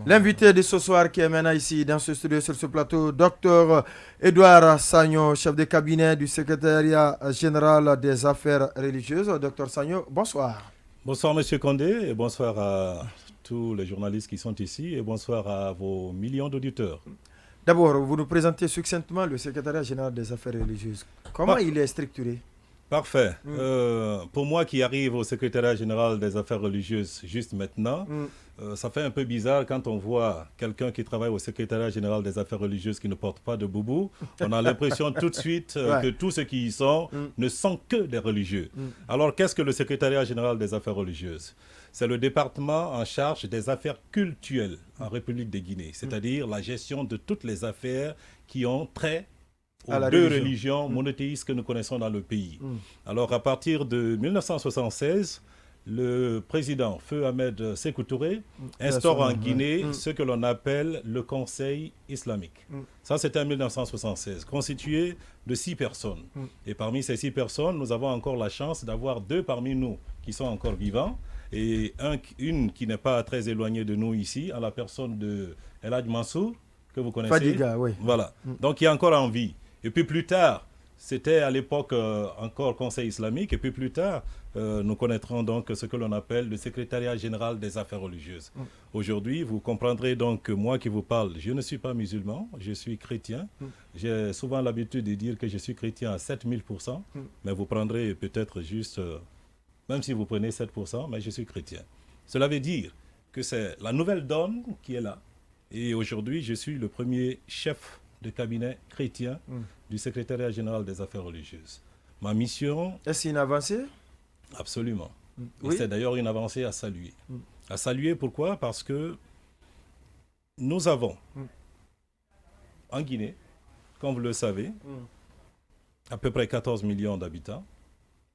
L'invité de ce soir qui est maintenant ici dans ce studio sur ce plateau, Dr Edouard Sagno, chef de cabinet du secrétariat général des affaires religieuses. Dr Sagno, bonsoir. Bonsoir Monsieur Condé et bonsoir à tous les journalistes qui sont ici et bonsoir à vos millions d'auditeurs. D'abord, vous nous présentez succinctement le secrétariat général des affaires religieuses. Comment il est structuré? Parfait. Pour moi qui arrive au secrétariat général des affaires religieuses juste maintenant, ça fait un peu bizarre quand on voit quelqu'un qui travaille au secrétariat général des affaires religieuses qui ne porte pas de boubou. On a l'impression tout de suite que tous ceux qui y sont ne sont que des religieux. Alors qu'est-ce que le secrétariat général des affaires religieuses? C'est le département en charge des affaires cultuelles en République de Guinée, c'est-à-dire la gestion de toutes les affaires qui ont trait aux deux religions monothéistes que nous connaissons dans le pays. Alors, à partir de 1976, le président, Feu Ahmed Sékou Touré, instaure en Guinée ce que l'on appelle le Conseil islamique. Ça, c'était en 1976, constitué de 6 personnes. Et parmi ces 6 personnes, nous avons encore la chance d'avoir 2 parmi nous qui sont encore vivants et une qui n'est pas très éloignée de nous ici, à la personne de El Hadj Mansour, que vous connaissez. Fadiga, oui. Voilà. Donc, il est encore en vie. Et puis plus tard, c'était à l'époque encore Conseil islamique, et puis plus tard, nous connaîtrons donc ce que l'on appelle le secrétariat général des affaires religieuses. Aujourd'hui, vous comprendrez donc que moi qui vous parle, je ne suis pas musulman, je suis chrétien. J'ai souvent l'habitude de dire que je suis chrétien à 7000%, mais vous prendrez peut-être juste, même si vous prenez 7%, mais je suis chrétien. Cela veut dire que c'est la nouvelle donne qui est là. Et aujourd'hui, je suis le premier chef de cabinet chrétien du secrétariat général des affaires religieuses. Ma mission... Est-ce une avancée? Absolument. Oui. Et c'est d'ailleurs une avancée à saluer. À saluer pourquoi? Parce que nous avons en Guinée, comme vous le savez, à peu près 14 millions d'habitants,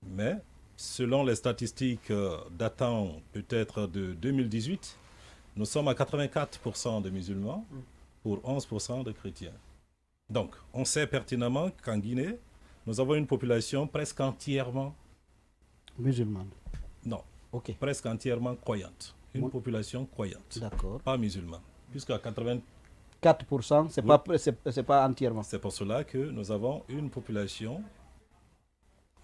mais selon les statistiques datant peut-être de 2018, nous sommes à 84% de musulmans pour 11% de chrétiens. Donc, on sait pertinemment qu'en Guinée, nous avons une population presque entièrement musulmane. Non, presque entièrement croyante. Une population croyante. D'accord. Pas musulmane. Puisqu'à 4%, c'est pas entièrement. C'est pour cela que nous avons une population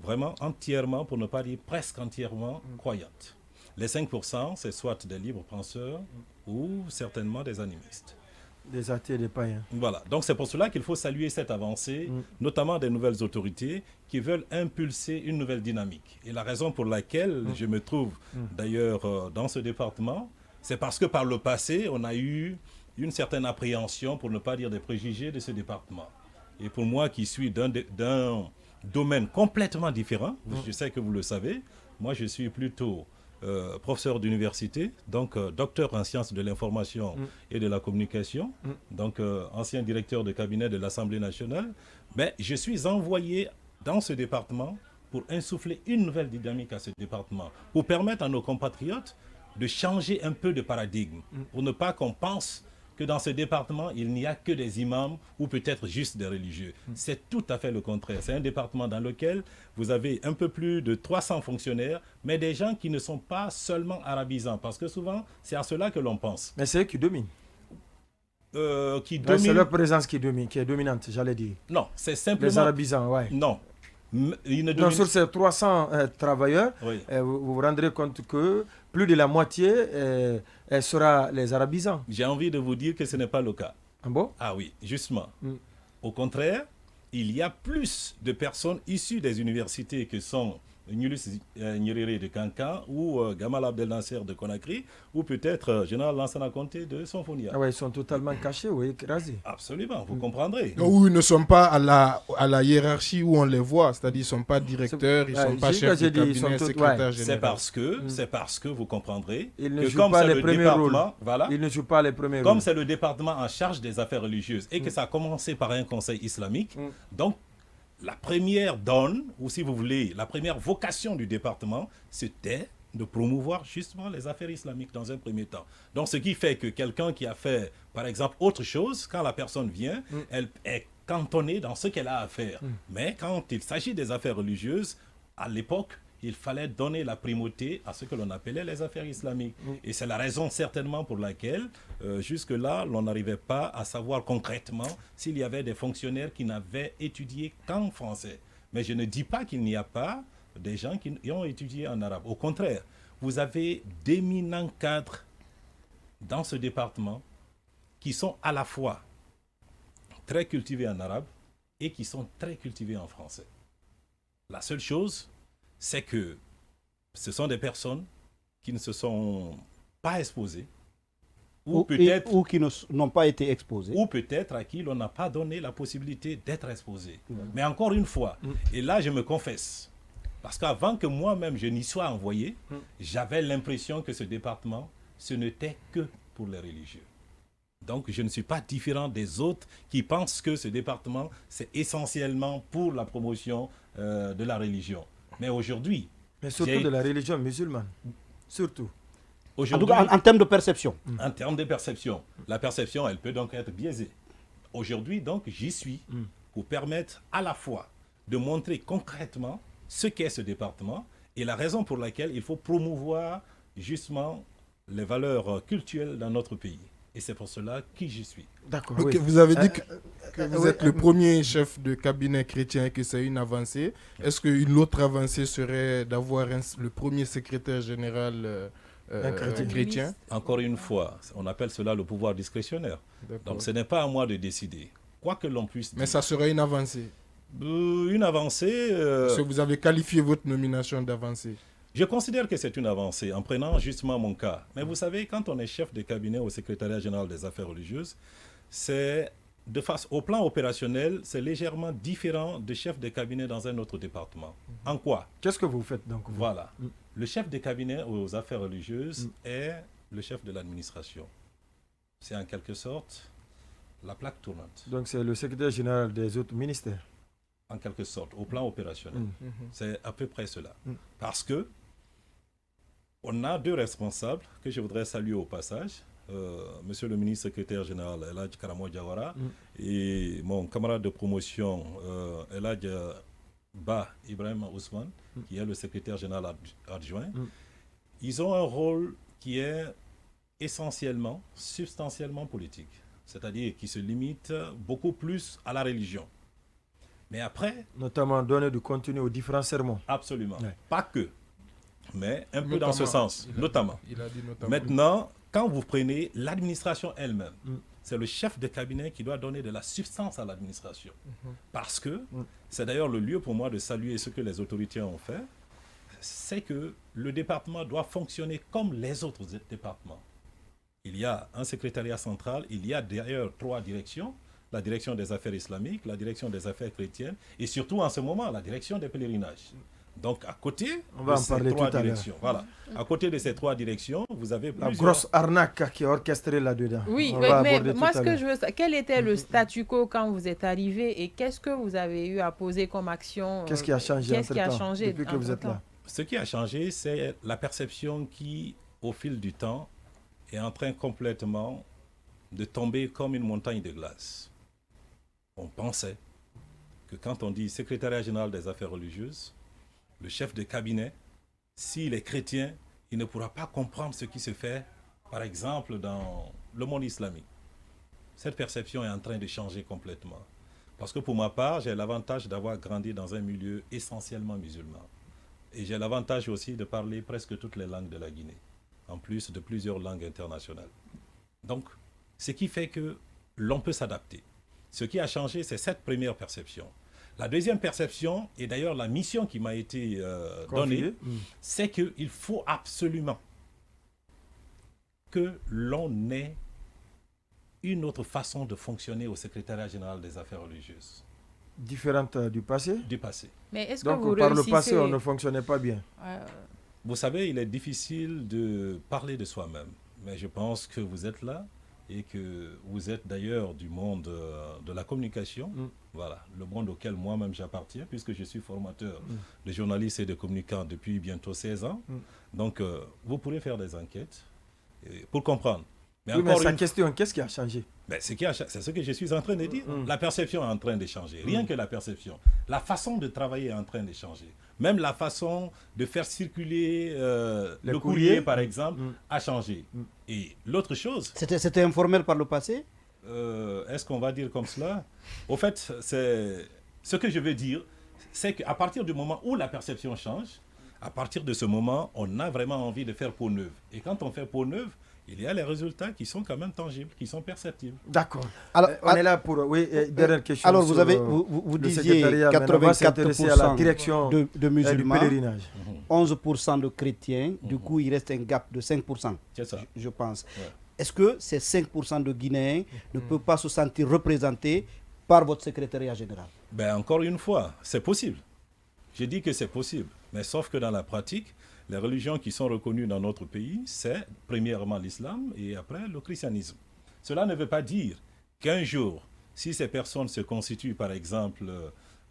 vraiment entièrement, pour ne pas dire presque entièrement, croyante. Les 5%, c'est soit des libres penseurs ou certainement des animistes. Des athées et des païens. Voilà, donc c'est pour cela qu'il faut saluer cette avancée, notamment des nouvelles autorités qui veulent impulser une nouvelle dynamique. Et la raison pour laquelle je me trouve d'ailleurs dans ce département, c'est parce que par le passé, on a eu une certaine appréhension, pour ne pas dire des préjugés de ce département. Et pour moi qui suis d'un domaine complètement différent, je sais que vous le savez, moi je suis plutôt... professeur d'université, donc docteur en sciences de l'information et de la communication, donc ancien directeur de cabinet de l'Assemblée nationale, mais je suis envoyé dans ce département pour insuffler une nouvelle dynamique à ce département, pour permettre à nos compatriotes de changer un peu de paradigme, pour ne pas qu'on pense que dans ce département, il n'y a que des imams ou peut-être juste des religieux. C'est tout à fait le contraire. C'est un département dans lequel vous avez un peu plus de 300 fonctionnaires, mais des gens qui ne sont pas seulement arabisants, parce que souvent, c'est à cela que l'on pense. Mais c'est eux qui dominent. C'est leur présence qui est dominante, j'allais dire. Non, c'est simplement... Les arabisants, oui. Non. Donc, sur ces 300 travailleurs, vous vous rendrez compte que plus de la moitié sera les arabisants. J'ai envie de vous dire que ce n'est pas le cas. Ah bon? Ah oui, justement. Au contraire, il y a plus de personnes issues des universités que sont Nulus Nyerere de Kankan ou Gamal Abdel Nasser de Conakry ou peut-être Général Lansana Conté de Sonfonia. Ah ouais, ils sont totalement cachés, oui, écrasés. Absolument, vous comprendrez. Où ils ne sont pas à la hiérarchie où on les voit, c'est-à-dire ils ne sont pas directeurs, ils ne sont pas chefs de cabinet, secrétaire général. C'est parce que vous comprendrez ils ne que jouent comme pas c'est les le premiers département, rôles. voilà, ils ne jouent pas les premiers comme rôles. c'est le département en charge des affaires religieuses et que ça a commencé par un conseil islamique, donc la première donne, ou si vous voulez, la première vocation du département, c'était de promouvoir justement les affaires islamiques dans un premier temps. Donc ce qui fait que quelqu'un qui a fait, par exemple, autre chose, quand la personne vient, elle est cantonnée dans ce qu'elle a à faire. Mais quand il s'agit des affaires religieuses, à l'époque, il fallait donner la primauté à ce que l'on appelait les affaires islamiques. Et c'est la raison certainement pour laquelle, jusque-là, l'on n'arrivait pas à savoir concrètement s'il y avait des fonctionnaires qui n'avaient étudié qu'en français. Mais je ne dis pas qu'il n'y a pas des gens qui ont étudié en arabe. Au contraire, vous avez d'éminents cadres dans ce département qui sont à la fois très cultivés en arabe et qui sont très cultivés en français. La seule chose, c'est que ce sont des personnes qui ne se sont pas exposées ou qui n'ont pas été exposées. Ou peut-être à qui l'on n'a pas donné la possibilité d'être exposé. Mais encore une fois, et là je me confesse, parce qu'avant que moi-même je n'y sois envoyé, j'avais l'impression que ce département, ce n'était que pour les religieux. Donc je ne suis pas différent des autres qui pensent que ce département, c'est essentiellement pour la promotion de la religion. Mais aujourd'hui... Mais surtout de la religion musulmane. Surtout. En tout cas, en termes de perception. En termes de perception. La perception, elle peut donc être biaisée. Aujourd'hui, donc, j'y suis pour permettre à la fois de montrer concrètement ce qu'est ce département et la raison pour laquelle il faut promouvoir justement les valeurs culturelles dans notre pays. Et c'est pour cela que j'y suis. D'accord. Okay, vous avez dit que vous êtes le premier chef de cabinet chrétien et que c'est une avancée. Est-ce qu'une autre avancée serait d'avoir le premier secrétaire général chrétien? Encore une fois, on appelle cela le pouvoir discrétionnaire. Donc ce n'est pas à moi de décider. Quoi que l'on puisse dire. Mais ça serait une avancée. Une avancée... Parce que vous avez qualifié votre nomination d'avancée. Je considère que c'est une avancée en prenant justement mon cas. Mais vous savez, quand on est chef de cabinet au secrétariat général des affaires religieuses, c'est au plan opérationnel, c'est légèrement différent de chef de cabinet dans un autre département. En quoi? Qu'est-ce que vous faites donc? Voilà. Le chef de cabinet aux affaires religieuses est le chef de l'administration. C'est en quelque sorte la plaque tournante. Donc c'est le secrétaire général des autres ministères? En quelque sorte, au plan opérationnel. C'est à peu près cela. Parce que on a deux responsables que je voudrais saluer au passage. Monsieur le ministre secrétaire général Eladj Karamo Diawara et mon camarade de promotion Eladj Ba Ibrahim Ousmane, qui est le secrétaire général adjoint. Ils ont un rôle qui est essentiellement, substantiellement politique. C'est-à-dire qui se limite beaucoup plus à la religion. Mais après... Notamment donner du contenu aux différents sermons. Absolument. Ouais. Pas que, mais un peu dans ce sens. Notamment. Il a dit notamment. Maintenant, quand vous prenez l'administration elle-même, c'est le chef de cabinet qui doit donner de la substance à l'administration. Parce que, c'est d'ailleurs le lieu pour moi de saluer ce que les autorités ont fait, c'est que le département doit fonctionner comme les autres départements. Il y a un secrétariat central, il y a d'ailleurs 3 directions, la direction des affaires islamiques, la direction des affaires chrétiennes et surtout en ce moment la direction des pèlerinages. Donc à côté de ces 3 directions, voilà. À côté de ces 3 directions, vous avez la grosse arnaque qui est orchestrée là-dedans. Oui, mais moi ce que je veux savoir, quel était le statu quo quand vous êtes arrivé et qu'est-ce que vous avez eu à poser comme action? Qu'est-ce qui a changé depuis que vous êtes là? Ce qui a changé, c'est la perception qui, au fil du temps, est en train complètement de tomber comme une montagne de glace. On pensait que quand on dit secrétariat général des affaires religieuses, le chef de cabinet, s'il est chrétien, il ne pourra pas comprendre ce qui se fait, par exemple, dans le monde islamique. Cette perception est en train de changer complètement. Parce que pour ma part, j'ai l'avantage d'avoir grandi dans un milieu essentiellement musulman. Et j'ai l'avantage aussi de parler presque toutes les langues de la Guinée, en plus de plusieurs langues internationales. Donc, ce qui fait que l'on peut s'adapter. Ce qui a changé, c'est cette première perception. La deuxième perception, et d'ailleurs la mission qui m'a été donnée, c'est qu'il faut absolument que l'on ait une autre façon de fonctionner au secrétariat général des affaires religieuses. Différente du passé? Du passé. Mais est-ce donc que vous par le passé, on ne fonctionnait pas bien. Vous savez, il est difficile de parler de soi-même. Mais je pense que vous êtes là et que vous êtes d'ailleurs du monde de la communication, voilà, le monde auquel moi-même j'appartiens, puisque je suis formateur de journalistes et de communicants depuis bientôt 16 ans. Donc, vous pourrez faire des enquêtes pour comprendre. Mais sa question, qu'est-ce qui a changé? C'est ce que je suis en train de dire. La perception est en train de changer. Rien que la perception. La façon de travailler est en train de changer. Même la façon de faire circuler le courrier, par exemple, a changé. Et l'autre chose... C'était informel par le passé? Est-ce qu'on va dire comme cela? Au fait, ce que je veux dire, c'est qu'à partir du moment où la perception change, à partir de ce moment, on a vraiment envie de faire peau neuve. Et quand on fait peau neuve, il y a les résultats qui sont quand même tangibles, qui sont perceptibles. D'accord. Alors, on est là pour... Oui, dernière question. Alors, vous disiez 84% à la direction de musulmans, du pèlerinage. 11% de chrétiens. Du coup, il reste un gap de 5%, c'est ça. Je pense. Ouais. Est-ce que ces 5% de Guinéens ne peuvent pas se sentir représentés par votre secrétariat général? Encore une fois, c'est possible. Je dis que c'est possible. Mais sauf que dans la pratique, les religions qui sont reconnues dans notre pays, c'est premièrement l'islam et après le christianisme. Cela ne veut pas dire qu'un jour, si ces personnes se constituent par exemple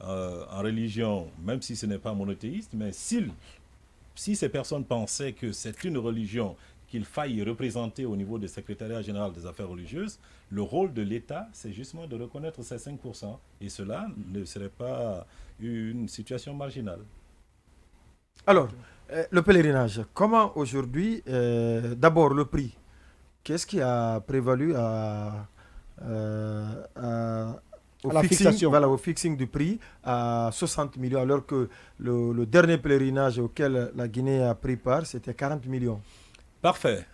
en religion, même si ce n'est pas monothéiste, mais si ces personnes pensaient que c'est une religion qu'il faille représenter au niveau du secrétariat général des affaires religieuses, le rôle de l'État, c'est justement de reconnaître ces 5%. Et cela ne serait pas une situation marginale. Alors, le pèlerinage, comment aujourd'hui, d'abord le prix, qu'est-ce qui a prévalu au fixing du prix à 60 millions, alors que le dernier pèlerinage auquel la Guinée a pris part, c'était 40 millions. Parfait.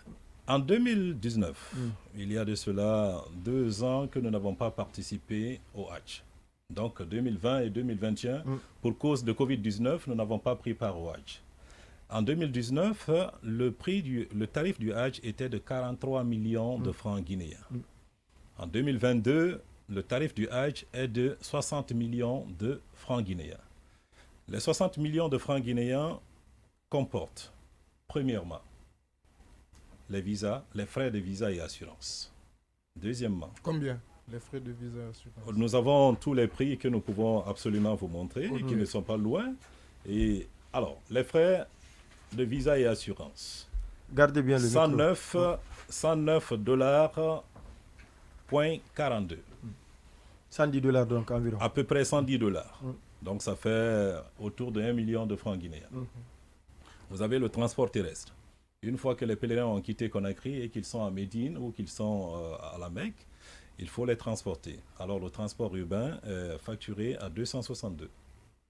En 2019, il y a de cela 2 ans que nous n'avons pas participé au Hajj. Donc 2020 et 2021, pour cause de Covid-19, nous n'avons pas pris part au Hajj. En 2019, le tarif du Hajj était de 43 millions de francs guinéens. En 2022, le tarif du Hajj est de 60 millions de francs guinéens. Les 60 millions de francs guinéens comportent, premièrement, les visas, les frais de visa et assurance. Deuxièmement. Combien les frais de visa et assurance? Nous avons tous les prix que nous pouvons absolument vous montrer et qui ne sont pas loin. Et alors, les frais de visa et assurance. Gardez bien le micro. 109 dollars, .42. 110 dollars donc environ. À peu près 110 dollars. Donc ça fait autour de 1 million de francs guinéens. Vous avez le transport terrestre. Une fois que les pèlerins ont quitté Conakry et qu'ils sont à Médine ou qu'ils sont à la Mecque, il faut les transporter. Alors le transport urbain est facturé à 262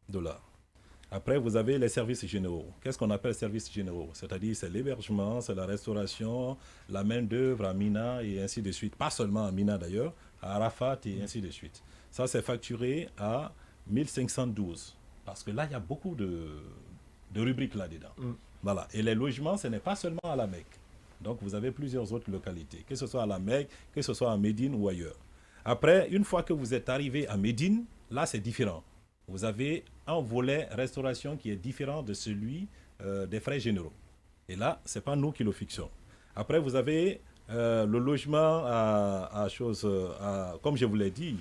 dollars. Après, vous avez les services généraux. Qu'est-ce qu'on appelle services généraux? C'est-à-dire c'est l'hébergement, c'est la restauration, la main-d'œuvre à Mina et ainsi de suite. Pas seulement à Mina d'ailleurs, à Arafat et ainsi de suite. Ça, c'est facturé à 1512. Parce que là, il y a beaucoup de rubriques là-dedans. Voilà. Et les logements, ce n'est pas seulement à la Mecque. Donc, vous avez plusieurs autres localités, que ce soit à la Mecque, que ce soit à Médine ou ailleurs. Après, une fois que vous êtes arrivé à Médine, là, c'est différent. Vous avez un volet restauration qui est différent de celui des frais généraux. Et là, ce n'est pas nous qui le fixons. Après, vous avez le logement comme je vous l'ai dit,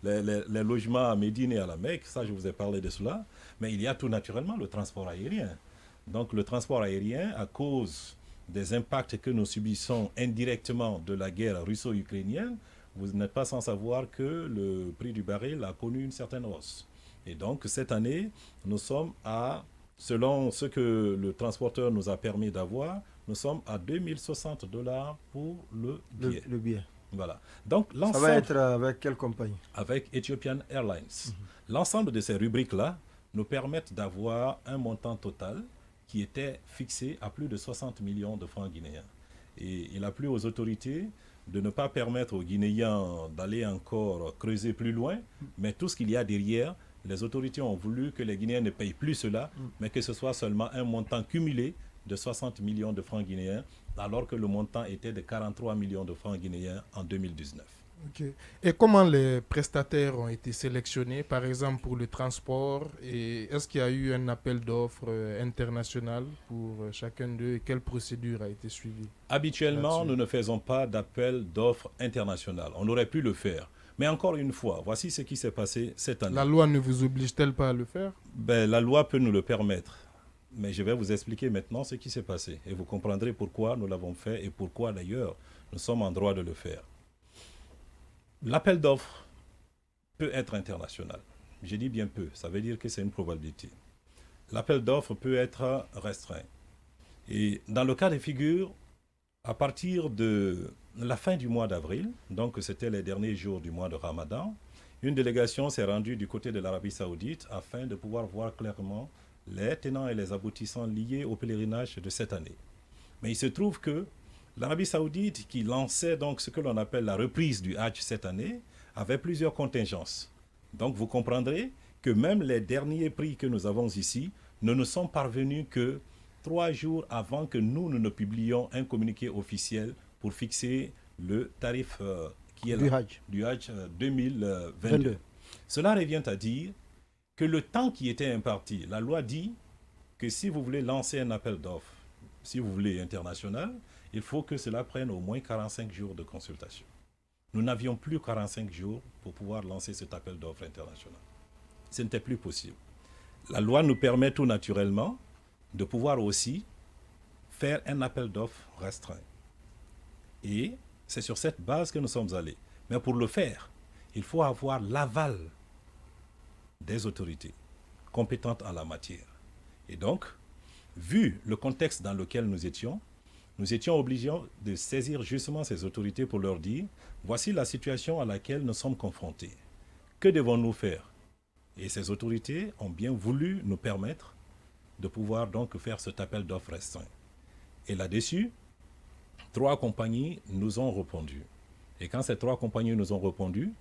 les logements à Médine et à la Mecque, ça, je vous ai parlé de cela. Mais il y a tout naturellement le transport aérien. Donc, le transport aérien, à cause des impacts que nous subissons indirectement de la guerre russo-ukrainienne, vous n'êtes pas sans savoir que le prix du baril a connu une certaine hausse. Et donc, cette année, nous sommes selon ce que le transporteur nous a permis d'avoir, nous sommes à 2060 dollars pour le billet. Le billet. Voilà. Donc, ça va être avec quelle compagnie? Avec Ethiopian Airlines. L'ensemble de ces rubriques-là nous permettent d'avoir un montant total qui était fixé à plus de 60 millions de francs guinéens. Et il a plu aux autorités de ne pas permettre aux Guinéens d'aller encore creuser plus loin, mais tout ce qu'il y a derrière, les autorités ont voulu que les Guinéens ne payent plus cela, mais que ce soit seulement un montant cumulé de 60 millions de francs guinéens, alors que le montant était de 43 millions de francs guinéens en 2019. Okay. Et comment les prestataires ont été sélectionnés, par exemple pour le transport, et est-ce qu'il y a eu un appel d'offres international pour chacun d'eux et quelle procédure a été suivie? Habituellement, nous ne faisons pas d'appel d'offres international. On aurait pu le faire. Mais encore une fois, voici ce qui s'est passé cette année. La loi ne vous oblige-t-elle pas à le faire? La loi peut nous le permettre. Mais je vais vous expliquer maintenant ce qui s'est passé. Et vous comprendrez pourquoi nous l'avons fait et pourquoi d'ailleurs nous sommes en droit de le faire. L'appel d'offres peut être international. Je dis bien peu, ça veut dire que c'est une probabilité. L'appel d'offres peut être restreint. Et dans le cas de figure, à partir de la fin du mois d'avril, donc c'était les derniers jours du mois de Ramadan, une délégation s'est rendue du côté de l'Arabie Saoudite afin de pouvoir voir clairement les tenants et les aboutissants liés au pèlerinage de cette année. Mais il se trouve que l'Arabie Saoudite, qui lançait donc ce que l'on appelle la reprise du Hajj cette année, avait plusieurs contingences. Donc vous comprendrez que même les derniers prix que nous avons ici ne nous sont parvenus que 3 jours avant que nous ne publiions un communiqué officiel pour fixer le tarif qui est du Hajj 2022. Cela revient à dire que le temps qui était imparti, la loi dit que si vous voulez lancer un appel d'offres, si vous voulez international, il faut que cela prenne au moins 45 jours de consultation. Nous n'avions plus 45 jours pour pouvoir lancer cet appel d'offres international. Ce n'était plus possible. La loi nous permet tout naturellement de pouvoir aussi faire un appel d'offres restreint. Et c'est sur cette base que nous sommes allés. Mais pour le faire, il faut avoir l'aval des autorités compétentes en la matière. Et donc, vu le contexte dans lequel nous étions obligés de saisir justement ces autorités pour leur dire « Voici la situation à laquelle nous sommes confrontés. Que devons-nous faire ?» Et ces autorités ont bien voulu nous permettre de pouvoir donc faire cet appel d'offres restreint. Et là-dessus, 3 compagnies nous ont répondu. Et quand ces 3 compagnies nous ont répondu,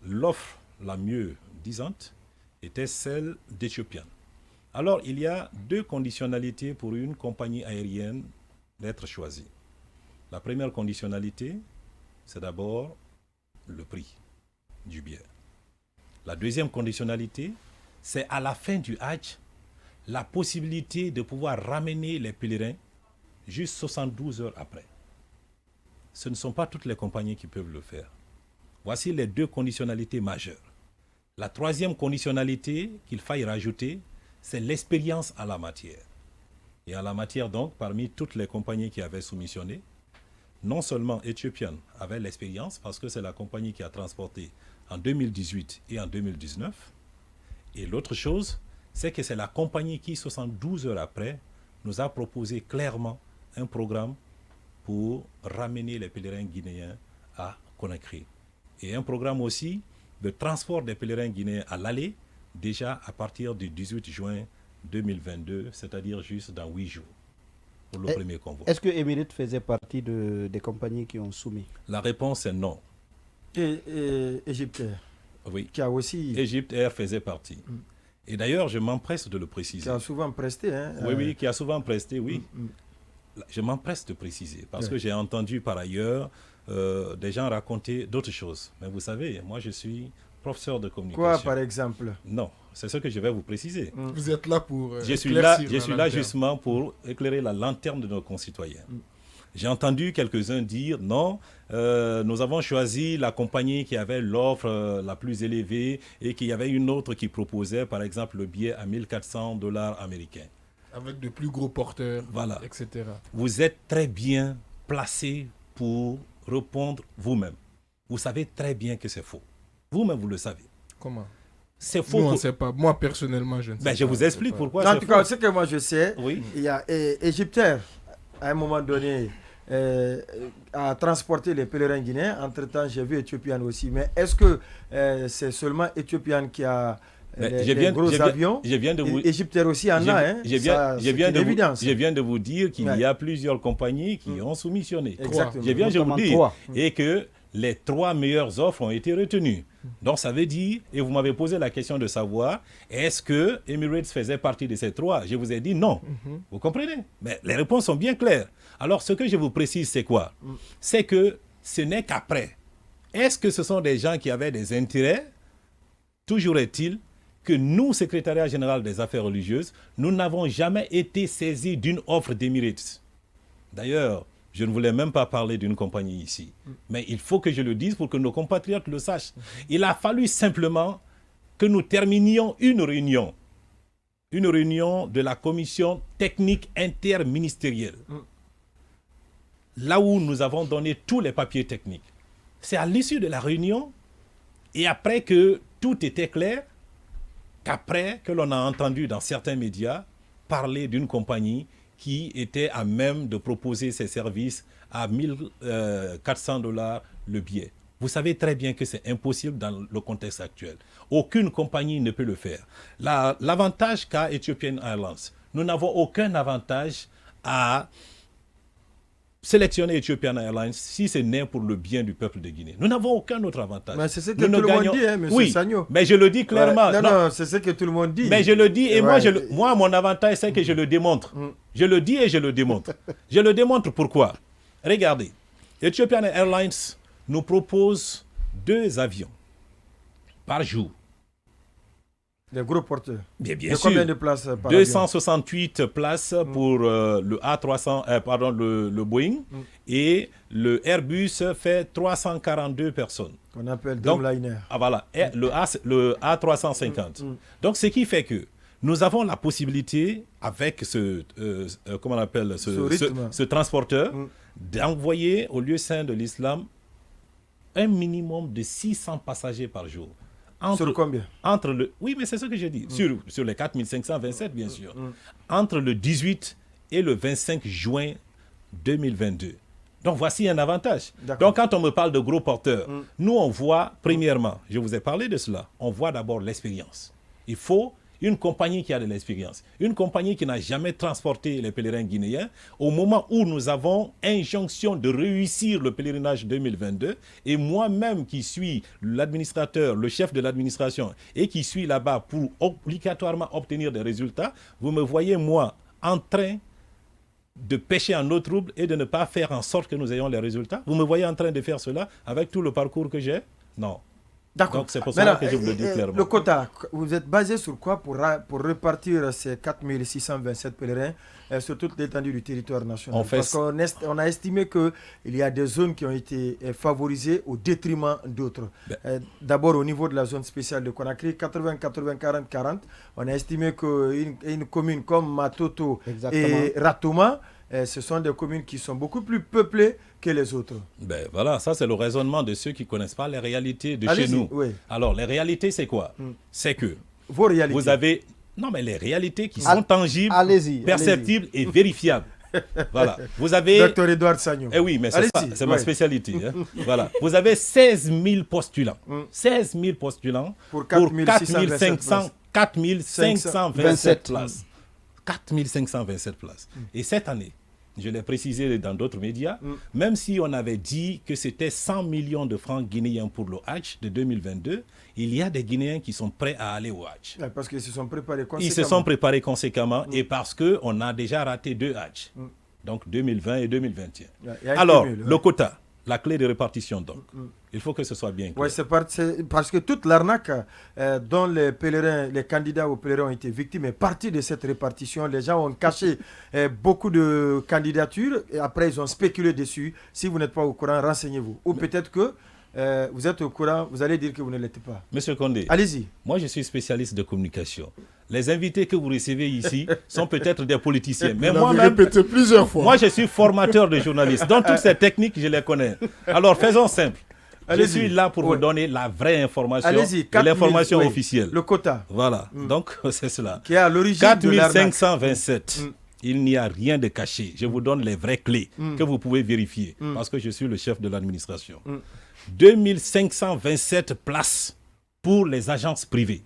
l'offre la mieux disante était celle d'Ethiopian. Alors, il y a 2 conditionnalités pour une compagnie aérienne d'être choisie. La première conditionnalité, c'est d'abord le prix du billet. La deuxième conditionnalité, c'est à la fin du Hajj, la possibilité de pouvoir ramener les pèlerins juste 72 heures après. Ce ne sont pas toutes les compagnies qui peuvent le faire. Voici les 2 conditionnalités majeures. La troisième conditionnalité qu'il faille rajouter, c'est l'expérience à la matière. Et à la matière donc, parmi toutes les compagnies qui avaient soumissionné, non seulement Ethiopian avait l'expérience, parce que c'est la compagnie qui a transporté en 2018 et en 2019, et l'autre chose, c'est que c'est la compagnie qui, 72 heures après, nous a proposé clairement un programme pour ramener les pèlerins guinéens à Conakry. Et un programme aussi de transport des pèlerins guinéens à l'aller, déjà à partir du 18 juin 2022, c'est-à-dire juste dans 8 jours, pour le premier convoi. Est-ce que Emirates faisait partie des compagnies qui ont soumis? La réponse est non. Et Egyptair, oui, qui a aussi... Egyptair faisait partie. Et d'ailleurs, je m'empresse de le préciser. Qui a souvent presté. Hein, oui, qui a souvent presté, oui. Je m'empresse de préciser, parce que j'ai entendu par ailleurs des gens raconter d'autres choses. Mais vous savez, moi je suis professeur de communication. Quoi par exemple? Non, c'est ce que je vais vous préciser. Vous êtes là pour je suis là justement pour éclairer la lanterne de nos concitoyens. J'ai entendu quelques-uns dire non, nous avons choisi la compagnie qui avait l'offre la plus élevée et qu'il y avait une autre qui proposait par exemple le billet à $1,400 américains. Avec de plus gros porteurs, voilà, etc. Vous êtes très bien placé pour répondre vous-même. Vous savez très bien que c'est faux. Vous-même, vous le savez. Comment? C'est faux. Nous, on ne sait pas. Moi, personnellement, je ne sais pas. Je vous explique pourquoi. En tout cas, ce que moi je sais, oui, il y a Egyptair, à un moment donné, a transporté les pèlerins guinéens. Entre-temps, j'ai vu Ethiopian aussi. Mais est-ce que c'est seulement Ethiopian qui a les gros avions? Egyptair aussi en a. Hein, je viens de vous dire qu'il y a plusieurs compagnies qui ont soumissionné. Exactement. Je vous dire. Et que les 3 meilleures offres ont été retenues. Donc ça veut dire, et vous m'avez posé la question de savoir, est-ce que Emirates faisait partie de ces 3? Je vous ai dit non. Vous comprenez? Mais les réponses sont bien claires. Alors ce que je vous précise, c'est quoi? C'est que ce n'est qu'après. Est-ce que ce sont des gens qui avaient des intérêts? Toujours est-il que nous, secrétariat général des affaires religieuses, nous n'avons jamais été saisis d'une offre d'Emirates. D'ailleurs, je ne voulais même pas parler d'une compagnie ici. Mais il faut que je le dise pour que nos compatriotes le sachent. Il a fallu simplement que nous terminions une réunion une réunion de la commission technique interministérielle, là où nous avons donné tous les papiers techniques. C'est à l'issue de la réunion, et après que tout était clair, qu'après que l'on a entendu dans certains médias parler d'une compagnie qui était à même de proposer ses services à $1 400 le billet. Vous savez très bien que c'est impossible dans le contexte actuel. Aucune compagnie ne peut le faire. L'avantage qu'a Ethiopian Airlines, nous n'avons aucun avantage à sélectionner Ethiopian Airlines si ce n'est pour le bien du peuple de Guinée. Nous n'avons aucun autre avantage. Mais c'est ce que tout le monde dit, hein, M. Oui, Sagno. mais je le dis clairement. Non, c'est ce que tout le monde dit. Mais je le dis, et moi, mon avantage, c'est que je le démontre. Je le dis et je le démontre. Je le démontre pourquoi? Regardez, Ethiopian Airlines nous propose 2 avions par jour. Les gros porteurs. Bien sûr. Combien de places par 268 places pour le A300, le Boeing, et le Airbus fait 342 personnes. On appelle Dreamliner. Voilà, le A350. Donc, ce qui fait que nous avons la possibilité, avec ce transporteur, d'envoyer au lieu saint de l'islam un minimum de 600 passagers par jour. Sur combien? Oui, mais c'est ce que j'ai dit. Sur les 4527, bien sûr. Entre le 18 et le 25 juin 2022. Donc, voici un avantage. Donc, quand on me parle de gros porteurs, nous, on voit, premièrement, je vous ai parlé de cela, on voit d'abord l'expérience. Il faut une compagnie qui a de l'expérience, une compagnie qui n'a jamais transporté les pèlerins guinéens, au moment où nous avons injonction de réussir le pèlerinage 2022, et moi-même qui suis l'administrateur, le chef de l'administration, et qui suis là-bas pour obligatoirement obtenir des résultats, vous me voyez, moi, en train de pêcher en eau trouble et de ne pas faire en sorte que nous ayons les résultats? Vous me voyez en train de faire cela avec tout le parcours que j'ai? Non. D'accord. Donc c'est pour ça que je vous le dis clairement. Le quota, vous êtes basé sur quoi pour répartir ces 4627 pèlerins sur toute l'étendue du territoire national? Parce qu'on a estimé qu'il y a des zones qui ont été favorisées au détriment d'autres. D'abord au niveau de la zone spéciale de Conakry, 80-80-40-40, on a estimé qu'une commune comme Matoto et Ratoma, ce sont des communes qui sont beaucoup plus peuplées que les autres. Voilà, ça c'est le raisonnement de ceux qui ne connaissent pas les réalités de chez nous. Oui. Alors, les réalités, c'est quoi? C'est que vos réalités. Vous avez... Non, mais les réalités qui sont tangibles, perceptibles et vérifiables. Voilà. Vous avez... Docteur Edouard Sagno. Eh oui, mais c'est ma spécialité. Hein. Voilà. Vous avez 16 000 postulants. 16 000 postulants pour 4527 places. 4527 places. Et cette année, je l'ai précisé dans d'autres médias, même si on avait dit que c'était 100 millions de francs guinéens pour le Hajj de 2022, il y a des Guinéens qui sont prêts à aller au Hajj. Parce qu'ils se sont préparés conséquemment. Ils se sont préparés conséquemment et parce qu'on a déjà raté 2 Hajj, donc 2020 et 2021. Alors, le quota, la clé de répartition donc. Il faut que ce soit bien clair. Oui, c'est parce que toute l'arnaque dont les candidats aux pèlerins ont été victimes est partie de cette répartition. Les gens ont caché beaucoup de candidatures et après ils ont spéculé dessus. Si vous n'êtes pas au courant, renseignez-vous. Ou peut-être que vous êtes au courant, vous allez dire que vous ne l'êtes pas. Monsieur Condé, allez-y. Moi je suis spécialiste de communication. Les invités que vous recevez ici sont peut-être des politiciens. Mais moi-même, répété plusieurs fois. Moi je suis formateur de journalistes. Donc toutes ces techniques, je les connais. Alors faisons simple. Je suis là pour vous donner la vraie information, l'information officielle. Le quota. Voilà, donc c'est cela. Qui est à l'origine de l'arnaque. 4527. Il n'y a rien de caché. Je vous donne les vraies clés que vous pouvez vérifier parce que je suis le chef de l'administration. 2527 places pour les agences privées.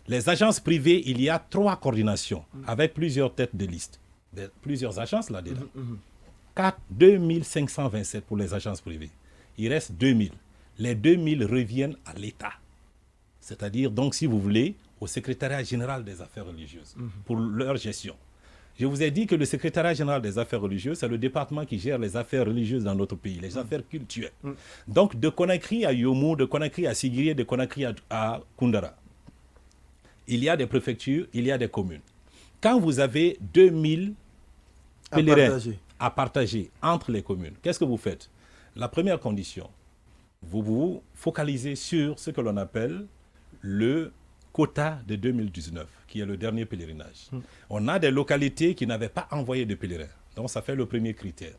Les agences privées, il y a 3 coordinations avec plusieurs têtes de liste. Plusieurs agences là-dedans. 2527 pour les agences privées. Il reste 2000. Les 2000 reviennent à l'État. C'est-à-dire, donc, si vous voulez, au secrétariat général des affaires religieuses pour leur gestion. Je vous ai dit que le secrétariat général des affaires religieuses, c'est le département qui gère les affaires religieuses dans notre pays, les affaires culturelles. Donc, de Conakry à Yomo, de Conakry à Sigiri, de Conakry à Koundara, il y a des préfectures, il y a des communes. Quand vous avez 2000 pèlerins à partager entre les communes, qu'est-ce que vous faites? La première condition, vous vous focalisez sur ce que l'on appelle le quota de 2019, qui est le dernier pèlerinage. On a des localités qui n'avaient pas envoyé de pèlerins. Donc, ça fait le premier critère.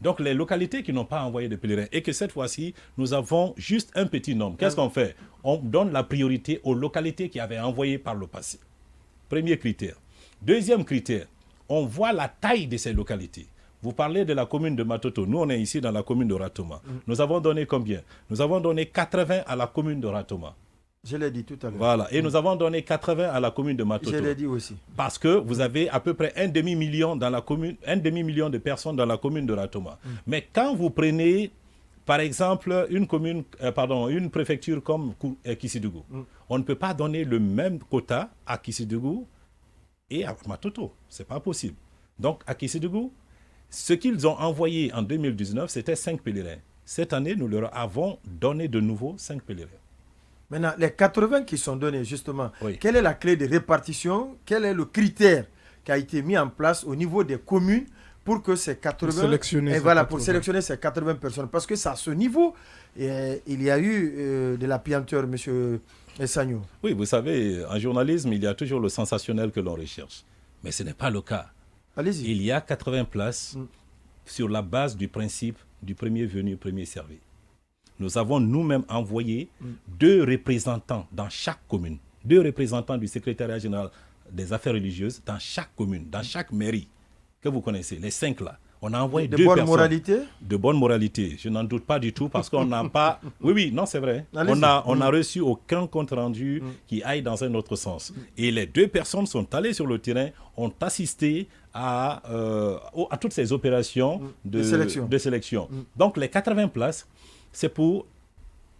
Donc, les localités qui n'ont pas envoyé de pèlerins et que cette fois-ci, nous avons juste un petit nombre. Qu'est-ce qu'on fait? On donne la priorité aux localités qui avaient envoyé par le passé. Premier critère. Deuxième critère, on voit la taille de ces localités. Vous parlez de la commune de Matoto. Nous, on est ici dans la commune de Ratoma. Nous avons donné combien? Nous avons donné 80 à la commune de Ratoma. Je l'ai dit tout à l'heure. Voilà. Et nous avons donné 80 à la commune de Matoto. Je l'ai dit aussi. Parce que vous avez à peu près un demi-million dans la commune, un demi-million de personnes dans la commune de Ratoma. Mais quand vous prenez, par exemple, une préfecture comme Kissidougou, on ne peut pas donner le même quota à Kissidougou et à Matoto. Ce n'est pas possible. Donc, à Kissidougou, ce qu'ils ont envoyé en 2019, c'était 5 pèlerins. Cette année, nous leur avons donné de nouveau 5 pèlerins. Maintenant, les 80 qui sont donnés, justement, Oui. quelle est la clé de répartition? Quel est le critère qui a été mis en place au niveau des communes pour que ces 80... Pour sélectionner ces 80 personnes. Parce que c'est à ce niveau, il y a eu de la puanteur, M. Essagno. Oui, vous savez, en journalisme, il y a toujours le sensationnel que l'on recherche. Mais ce n'est pas le cas. Allez-y. Il y a 80 places sur la base du principe du premier venu, premier servi. Nous avons nous-mêmes envoyé 2 représentants dans chaque commune, 2 représentants du secrétariat général des affaires religieuses dans chaque commune, dans chaque mairie que vous connaissez, les 5 là. On a envoyé 2 personnes. De bonne moralité? De bonne moralité, je n'en doute pas du tout parce qu'on n'a pas... Oui, non, c'est vrai. On a reçu aucun compte rendu qui aille dans un autre sens. Et les 2 personnes sont allées sur le terrain, ont assisté à toutes ces opérations de sélection. Donc les 80 places, c'est pour...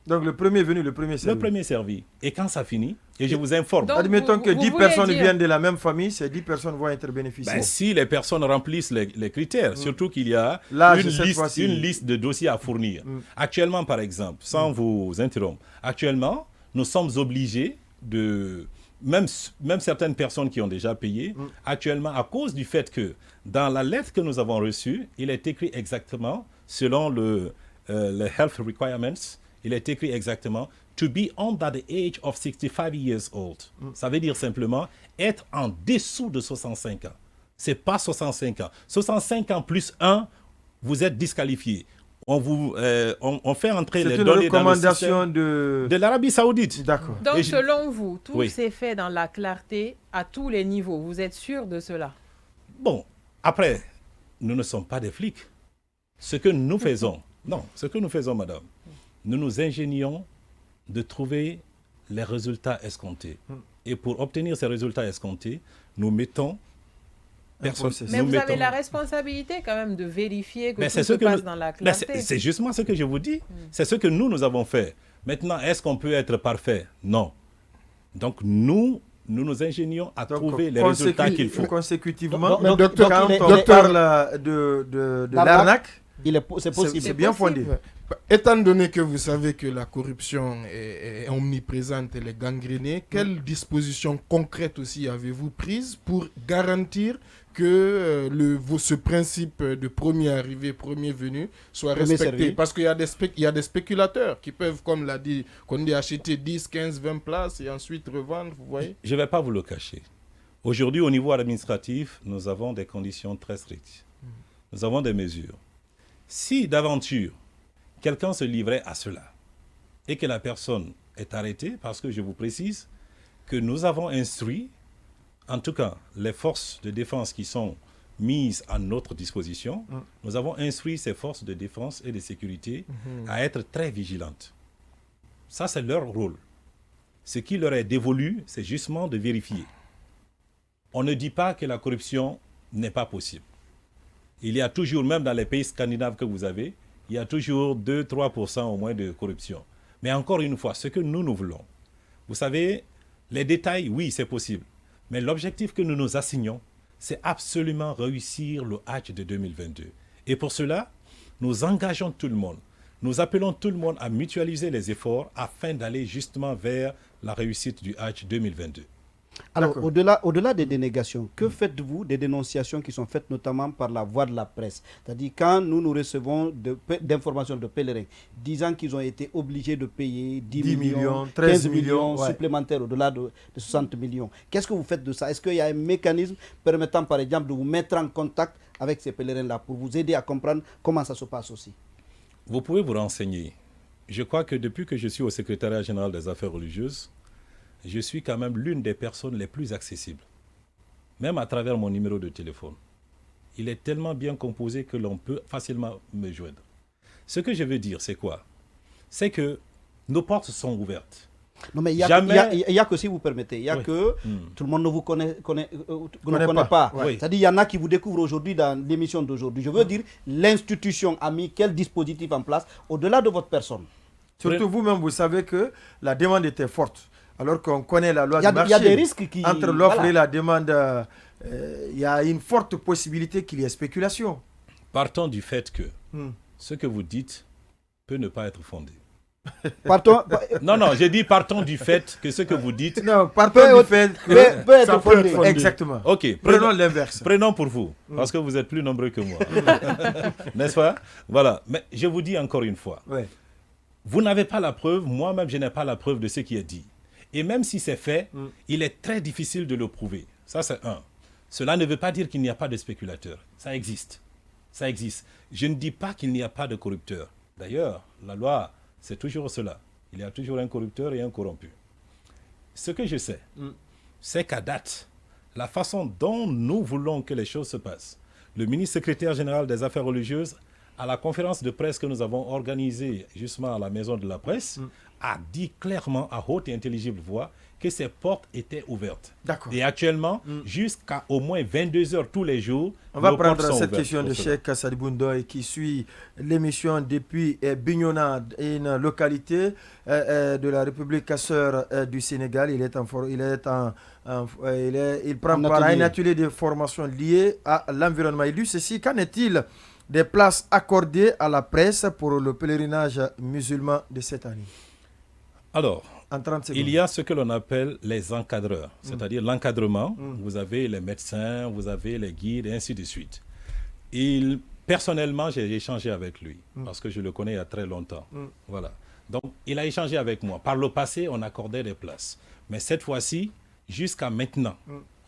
Donc le premier venu, le premier servi. Le premier servi. Et quand ça finit, et je vous informe... Donc, admettons que 10 personnes viennent de la même famille, ces 10 personnes vont être bénéficiaires. Ben, si les personnes remplissent les critères, surtout qu'il y a une liste de dossiers à fournir. Actuellement, par exemple, sans vous interrompre, actuellement, nous sommes obligés de... Même certaines personnes qui ont déjà payé, actuellement, à cause du fait que dans la lettre que nous avons reçue, il est écrit exactement, selon le Health Requirements, il est écrit exactement « to be under the age of 65 years old ». Ça veut dire simplement être en dessous de 65 ans. Ce n'est pas 65 ans. 65 ans plus 1, vous êtes disqualifié. On fait entrer les données dans le système de l'Arabie Saoudite. D'accord. Donc, selon vous, tout s'est fait dans la clarté à tous les niveaux. Vous êtes sûr de cela? Bon, après, nous ne sommes pas des flics. Ce que nous faisons, madame, nous nous ingénions de trouver les résultats escomptés. Et pour obtenir ces résultats escomptés, nous mettons... Mais vous avez la responsabilité quand même de vérifier que tout se passe dans la clarté. C'est justement ce que je vous dis. C'est ce que nous avons fait. Maintenant, est-ce qu'on peut être parfait? Non. Donc, nous nous ingénions à trouver les résultats qu'il faut. Consécutivement, quand on parle de l'arnaque, c'est bien fondé. Étant donné que vous savez que la corruption est omniprésente, elle est gangrénée, quelles dispositions concrètes aussi avez-vous prises pour garantir que ce principe de premier arrivé, premier venu soit respecté? Parce qu'il y a des spéculateurs qui peuvent, comme l'a dit, acheter 10, 15, 20 places et ensuite revendre, vous voyez? Je ne vais pas vous le cacher. Aujourd'hui, au niveau administratif, nous avons des conditions très strictes. Nous avons des mesures. Si d'aventure, quelqu'un se livrait à cela et que la personne est arrêtée, parce que je vous précise que nous avons instruit, en tout cas les forces de défense qui sont mises à notre disposition, nous avons instruit ces forces de défense et de sécurité à être très vigilantes. Ça, c'est leur rôle. Ce qui leur est dévolu, c'est justement de vérifier. On ne dit pas que la corruption n'est pas possible. Il y a toujours, même dans les pays scandinaves que vous avez, il y a toujours 2-3% au moins de corruption. Mais encore une fois, ce que nous voulons, vous savez, les détails, oui, c'est possible. Mais l'objectif que nous nous assignons, c'est absolument réussir le Hajj de 2022. Et pour cela, nous engageons tout le monde. Nous appelons tout le monde à mutualiser les efforts afin d'aller justement vers la réussite du Hajj 2022. Alors, au-delà des dénégations, que faites-vous des dénonciations qui sont faites notamment par la voie de la presse? C'est-à-dire quand nous recevons d'informations de pèlerins disant qu'ils ont été obligés de payer 10 millions, 13 millions supplémentaires au-delà de 60 millions. Qu'est-ce que vous faites de ça? Est-ce qu'il y a un mécanisme permettant par exemple de vous mettre en contact avec ces pèlerins-là pour vous aider à comprendre comment ça se passe aussi? Vous pouvez vous renseigner. Je crois que depuis que je suis au secrétariat général des affaires religieuses, je suis quand même l'une des personnes les plus accessibles, même à travers mon numéro de téléphone. Il est tellement bien composé que l'on peut facilement me joindre. Ce que je veux dire, c'est quoi? C'est que nos portes sont ouvertes. Non, mais il y a que, si vous permettez, il y a que tout le monde ne vous connaît pas. Oui. C'est-à-dire il y en a qui vous découvrent aujourd'hui dans l'émission d'aujourd'hui. Je veux dire, l'institution a mis quel dispositif en place au-delà de votre personne? Surtout vous-même, vous savez que la demande était forte. Alors qu'on connaît la loi du marché. Il y a des risques entre l'offre et la demande, il y a une forte possibilité qu'il y ait spéculation. Partons du fait que ce que vous dites peut ne pas être fondé. Non, j'ai dit partons du fait que ce que vous dites... Non, partons du fait que peut être fondé. Exactement. Ok, prenons l'inverse. Prenons pour vous, parce que vous êtes plus nombreux que moi. N'est-ce pas? Voilà. Mais je vous dis encore une fois, vous n'avez pas la preuve, moi-même je n'ai pas la preuve de ce qui est dit. Et même si c'est fait, il est très difficile de le prouver. Ça, c'est un. Cela ne veut pas dire qu'il n'y a pas de spéculateurs. Ça existe. Ça existe. Je ne dis pas qu'il n'y a pas de corrupteurs. D'ailleurs, la loi, c'est toujours cela. Il y a toujours un corrupteur et un corrompu. Ce que je sais, c'est qu'à date, la façon dont nous voulons que les choses se passent, le ministre secrétaire général des Affaires religieuses, à la conférence de presse que nous avons organisée justement à la Maison de la Presse, a dit clairement à haute et intelligible voix que ces portes étaient ouvertes. D'accord. Et actuellement, jusqu'à au moins 22 heures tous les jours, on va prendre cette question de Cheikh Sadibou Ndoye qui suit l'émission depuis Bignona, une localité de la République sœur du Sénégal. Il prend part à un atelier de formation lié à l'environnement. Il dit ceci, qu'en est-il des places accordées à la presse pour le pèlerinage musulman de cette année? Alors, il y a ce que l'on appelle les encadreurs, c'est-à-dire l'encadrement. Vous avez les médecins, vous avez les guides, et ainsi de suite. Personnellement, j'ai échangé avec lui, parce que je le connais il y a très longtemps. Voilà. Donc, il a échangé avec moi. Par le passé, on accordait des places. Mais cette fois-ci, jusqu'à maintenant,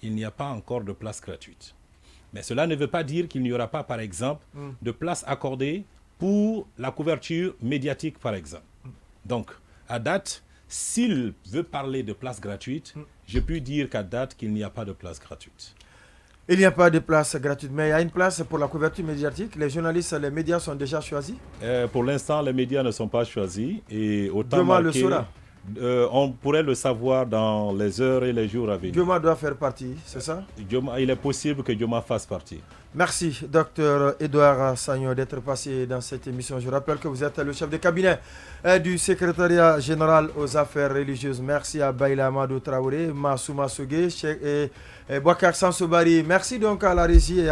il n'y a pas encore de places gratuites. Mais cela ne veut pas dire qu'il n'y aura pas, par exemple, de places accordées pour la couverture médiatique, par exemple. Donc, à date, s'il veut parler de places gratuites, je peux dire qu'à date qu'il n'y a pas de places gratuites. Il n'y a pas de place gratuite, mais il y a une place pour la couverture médiatique. Les journalistes, les médias sont déjà choisis? Pour l'instant, les médias ne sont pas choisis. Et autant Demain le saura. On pourrait le savoir dans les heures et les jours à venir. Dioma doit faire partie, c'est ça? Il est possible que Dioma fasse partie. Merci, Dr Edouard Sagnon, d'être passé dans cette émission. Je rappelle que vous êtes le chef de cabinet du secrétariat général aux affaires religieuses. Merci à Baïla Amadou Traoré, Massouma Sogé et Bouakar Sansobari. Merci donc à la régie et à